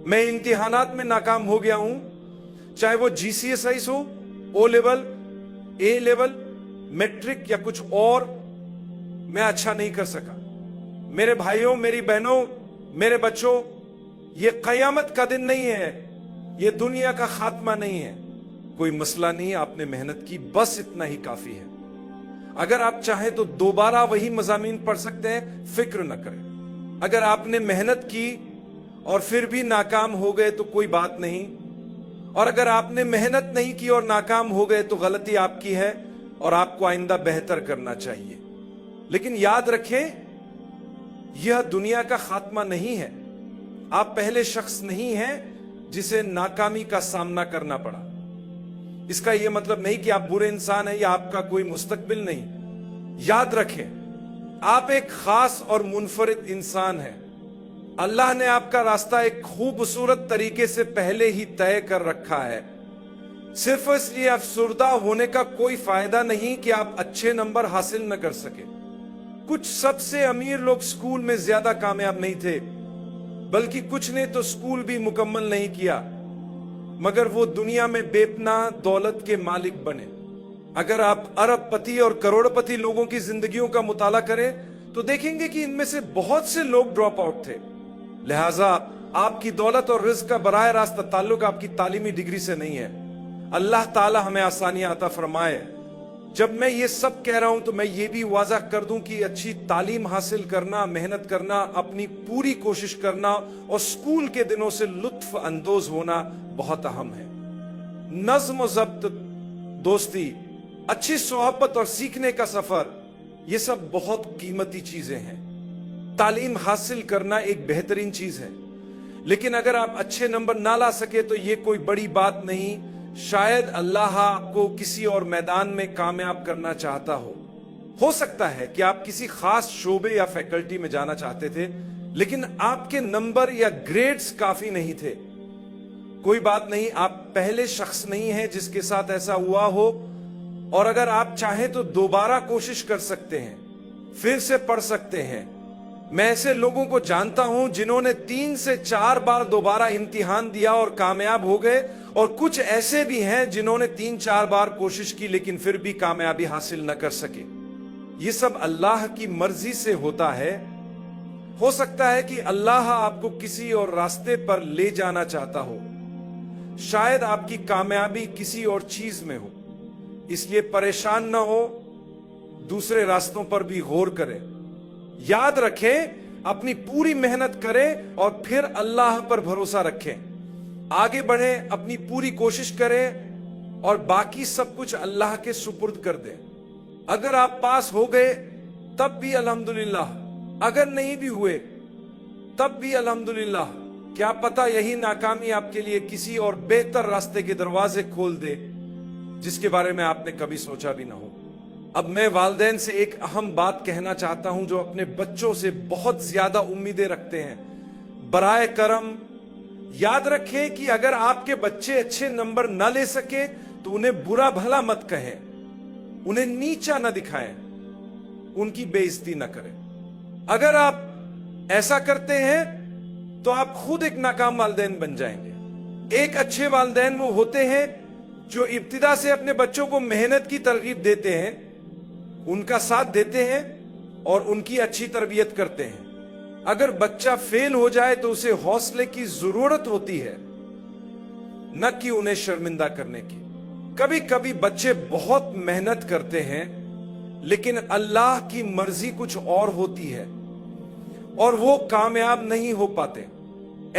मैं इम्तिहानात में नाकाम हो गया हूं, चाहे वो GCSE हो, O level, A level, matric या कुछ और। मैं अच्छा नहीं कर सका। मेरे भाइयों, मेरी बहनों, मेरे बच्चों, ये कयामत का दिन नहीं है, ये दुनिया का खात्मा नहीं है। कोई मसला नहीं, आपने मेहनत की, बस इतना ही काफी है। अगर आप चाहें तो दोबारा वही मज़ामीन पढ़ सकते हैं, फिक्र न करें। अगर आपने मेहनत की और फिर भी नाकाम हो गए तो कोई बात नहीं, और अगर आपने मेहनत नहीं की और नाकाम हो गए तो गलती आपकी है और आपको आइंदा बेहतर करना चाहिए। लेकिन याद रखें, यह दुनिया का खात्मा नहीं है। आप पहले शख्स नहीं हैं जिसे नाकामी का सामना करना पड़ा। इसका यह मतलब नहीं कि आप बुरे इंसान हैं या आपका कोई मुस्तकबिल नहीं। याद रखें, आप एक खास और मुनफरिद इंसान हैं। अल्लाह ने आपका रास्ता एक खूबसूरत तरीके से पहले ही तय कर रखा है। सिर्फ इसलिए अफसुर्दा होने का कोई फायदा नहीं कि आप अच्छे नंबर हासिल न कर सके। कुछ सबसे अमीर लोग स्कूल में ज्यादा कामयाब नहीं थे, बल्कि कुछ ने तो स्कूल भी मुकम्मल नहीं किया, मगर वो दुनिया में बेपनाह दौलत के मालिक बने। अगर आप अरबपति और करोड़पति लोगों की जिंदगियों का मुताला करें तो देखेंगे कि इनमें से बहुत से लोग ड्रॉप आउट थे। लिहाजा आपकी दौलत और रिज्क का बराह रास्त ताल्लुक आपकी तालीमी डिग्री से नहीं है। अल्लाह ताला हमें आसानियां अता फरमाए। जब मैं ये सब कह रहा हूं तो मैं ये भी वाज़ा कर दूं कि अच्छी तालीम हासिल करना, मेहनत करना, अपनी पूरी कोशिश करना और स्कूल के दिनों से लुत्फ अंदोज होना बहुत अहम है। नज्म ज़ब्त, दोस्ती, अच्छी सोहबत और सीखने का सफर, ये सब बहुत कीमती चीजें हैं। तालीम हासिल करना एक बेहतरीन चीज है, लेकिन अगर आप अच्छे नंबर ना ला सके तो ये कोई बड़ी बात नहीं। शायद अल्लाह आपको किसी और मैदान में कामयाब करना चाहता हो सकता है कि आप किसी खास शोबे या फैकल्टी में जाना चाहते थे, लेकिन आपके नंबर या ग्रेड्स काफी नहीं थे। कोई बात नहीं, आप पहले शख्स नहीं हैं जिसके साथ ऐसा हुआ हो, और अगर आप चाहें तो दोबारा कोशिश कर सकते हैं, फिर से पढ़ सकते हैं। मैं ऐसे लोगों को जानता हूं जिन्होंने 3 से 4 बार दोबारा इम्तिहान दिया और कामयाब हो गए, और कुछ ऐसे भी हैं जिन्होंने 3-4 बार कोशिश की लेकिन फिर भी कामयाबी हासिल न कर सके। ये सब अल्लाह की मर्जी से होता है। हो सकता है कि अल्लाह आपको किसी और रास्ते पर ले जाना चाहता हो, शायद आपकी कामयाबी किसी और चीज में हो। इसलिए परेशान न हो, दूसरे रास्तों पर भी गौर करें। याद रखें, अपनी पूरी मेहनत करें और फिर अल्लाह पर भरोसा रखें। आगे बढ़ें, अपनी पूरी कोशिश करें और बाकी सब कुछ अल्लाह के सुपुर्द कर दें। अगर आप पास हो गए तब भी अल्हम्दुलिल्लाह, अगर नहीं भी हुए तब भी अल्हम्दुलिल्लाह। क्या पता यही नाकामी आपके लिए किसी और बेहतर रास्ते के दरवाजे खोल दे जिसके बारे में आपने कभी सोचा भी ना हो। अब मैं वालिदैन से एक अहम बात कहना चाहता हूं जो अपने बच्चों से बहुत ज्यादा उम्मीदें रखते हैं। बराए करम याद रखें कि अगर आपके बच्चे अच्छे नंबर ना ले सके तो उन्हें बुरा भला मत कहें, उन्हें नीचा न दिखाएं, उनकी बेइज्जती न करें। अगर आप ऐसा करते हैं तो आप खुद एक नाकाम वालिदैन बन जाएंगे। एक अच्छे वालिदैन वो होते हैं जो इब्तिदा से अपने बच्चों को मेहनत की तरगीब देते हैं, उनका साथ देते हैं और उनकी अच्छी तरबियत करते हैं। अगर बच्चा फेल हो जाए तो उसे हौसले की जरूरत होती है, न कि उन्हें शर्मिंदा करने की। कभी कभी बच्चे बहुत मेहनत करते हैं, लेकिन अल्लाह की मर्जी कुछ और होती है और वो कामयाब नहीं हो पाते।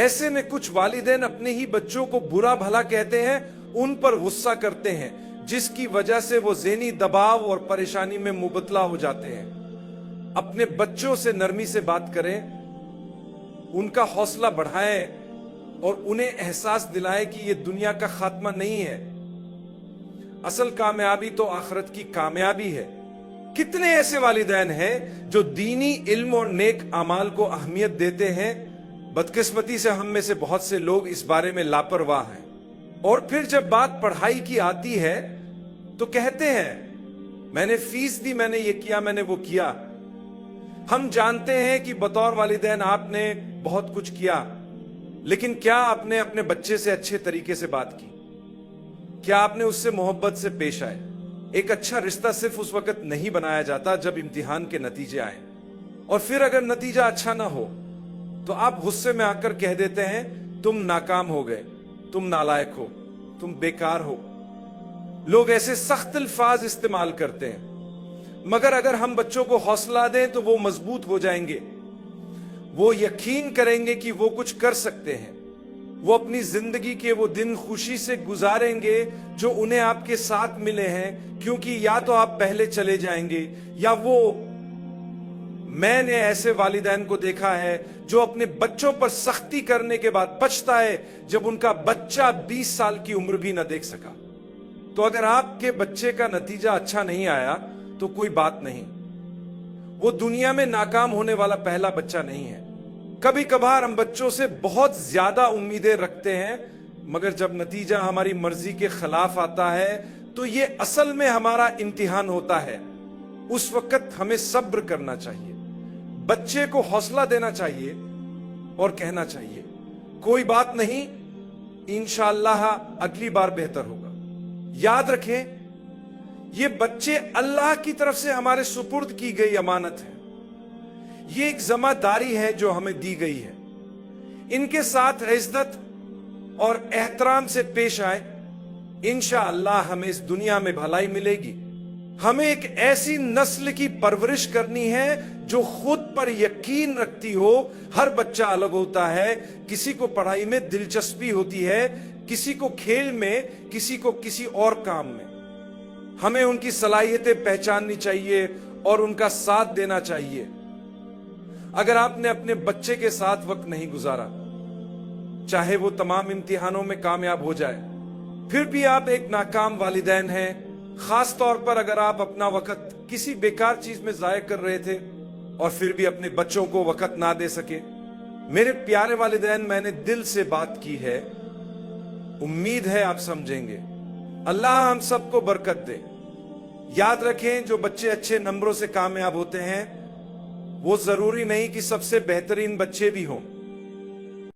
ऐसे में कुछ वालिदैन अपने ही बच्चों को बुरा भला कहते हैं, उन पर गुस्सा करते हैं, जिसकी वजह से वो ज़हनी दबाव और परेशानी में मुबतला हो जाते हैं। अपने बच्चों से नरमी से बात करें, उनका हौसला बढ़ाएं और उन्हें एहसास दिलाएं कि ये दुनिया का खात्मा नहीं है। असल कामयाबी तो आखिरत की कामयाबी है। कितने ऐसे वालिदैन हैं जो दीनी इल्म और नेक अमाल को अहमियत देते हैं। बदकिस्मती से हम में से बहुत से लोग इस बारे में लापरवाह हैं, और फिर जब बात पढ़ाई की आती है तो कहते हैं मैंने फीस दी, मैंने ये किया, मैंने वो किया। हम जानते हैं कि बतौर वालिदैन आपने बहुत कुछ किया, लेकिन क्या आपने अपने बच्चे से अच्छे तरीके से बात की? क्या आपने उससे मोहब्बत से पेश आए? एक अच्छा रिश्ता सिर्फ उस वक्त नहीं बनाया जाता जब इम्तिहान के नतीजे आए, और फिर अगर नतीजा अच्छा ना हो तो आप गुस्से में आकर कह देते हैं तुम नाकाम हो गए, तुम नालायक हो, तुम बेकार हो। लोग ऐसे सख्त अल्फाज इस्तेमाल करते हैं, मगर अगर हम बच्चों को हौसला दें तो वो मजबूत हो जाएंगे, वो यकीन करेंगे कि वो कुछ कर सकते हैं, वो अपनी जिंदगी के वो दिन खुशी से गुजारेंगे जो उन्हें आपके साथ मिले हैं, क्योंकि या तो आप पहले चले जाएंगे या वो। मैंने ऐसे वालिदैन को देखा है जो अपने बच्चों पर सख्ती करने के बाद पछता है जब उनका बच्चा 20 साल की उम्र भी न देख सका। तो अगर आपके बच्चे का नतीजा अच्छा नहीं आया तो कोई बात नहीं, वो दुनिया में नाकाम होने वाला पहला बच्चा नहीं है। कभी कभार हम बच्चों से बहुत ज्यादा उम्मीदें रखते हैं, मगर जब नतीजा हमारी मर्जी के खिलाफ आता है तो ये असल में हमारा इम्तिहान होता है। उस वक्त हमें सब्र करना चाहिए, बच्चे को हौसला देना चाहिए और कहना चाहिए कोई बात नहीं, इंशाअल्लाह अगली बार बेहतर होगा। याद रखें, ये बच्चे अल्लाह की तरफ से हमारे सुपुर्द की गई अमानत है, ये एक जिम्मेदारी है जो हमें दी गई है। इनके साथ इज्जत और एहतराम से पेश आए, इंशाअल्लाह हमें इस दुनिया में भलाई मिलेगी। हमें एक ऐसी नस्ल की परवरिश करनी है जो खुद पर यकीन रखती हो। हर बच्चा अलग होता है, किसी को पढ़ाई में दिलचस्पी होती है, किसी को खेल में, किसी को किसी और काम में। हमें उनकी सलाहियतें पहचाननी चाहिए और उनका साथ देना चाहिए। अगर आपने अपने बच्चे के साथ वक्त नहीं गुजारा, चाहे वो तमाम इम्तिहानों में कामयाब हो जाए, फिर भी आप एक नाकाम वालिदैन हैं। खास तौर पर अगर आप अपना वक्त किसी बेकार चीज में जाया कर रहे थे और फिर भी अपने बच्चों को वक्त ना दे सके। मेरे प्यारे वालिदैन, मैंने दिल से बात की है, उम्मीद है आप समझेंगे। अल्लाह हम सबको बरकत दे। याद रखें, जो बच्चे अच्छे नंबरों से कामयाब होते हैं वो जरूरी नहीं कि सबसे बेहतरीन बच्चे भी हों।